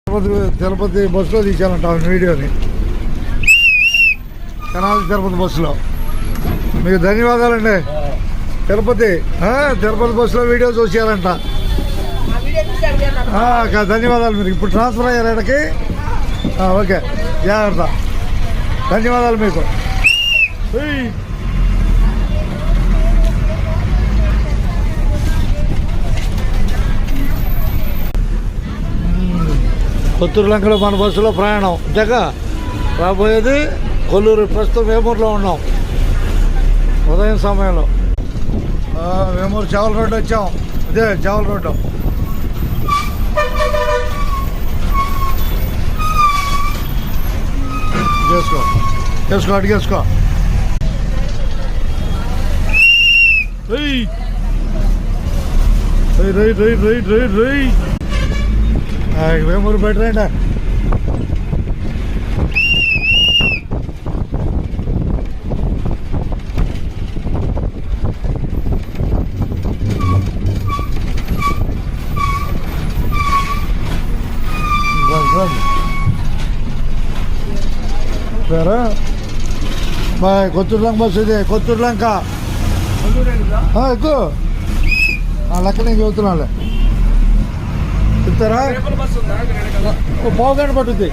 తిరుపతి బస్సులో తీసానంట వీడియోని, తెనాలి తిరుపతి బస్సులో. మీకు ధన్యవాదాలండి. తిరుపతి బస్సులో వీడియో చూసేయాలంట. ధన్యవాదాలు. మీరు ఇప్పుడు ట్రాన్స్ఫర్ అయ్యారు ఇక్కడికి. ఓకే, జాగ్రత్త. ధన్యవాదాలు మీకు. కొత్తూరు లంకలో మన బస్సులో ప్రయాణం. రాబోయేది కొల్లూరు. ప్రస్తుతం వేమూరులో ఉన్నాం ఉదయం సమయంలో. వేమూరు చావల్ రోడ్డు వచ్చాం. అదే చావల్ రోడ్డు. చేసుకో అడిగేసుకో. వేమూరు బయట సరే బాయ్. కొత్తూరు లంక బస్సు ఇది. కొత్తూరు లంక ఎక్కువ లెక్క నేను చెబుతున్నాలే. చెప్తారా? పావు గంట పట్టుద్ది.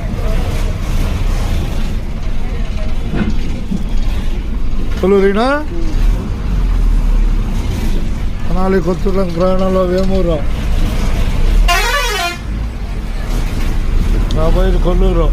కొల్లూరినా తెనాలి కొత్తూరు లంక ప్రయాణంలో వేమూరు, రాబోయేది కొల్లూరు.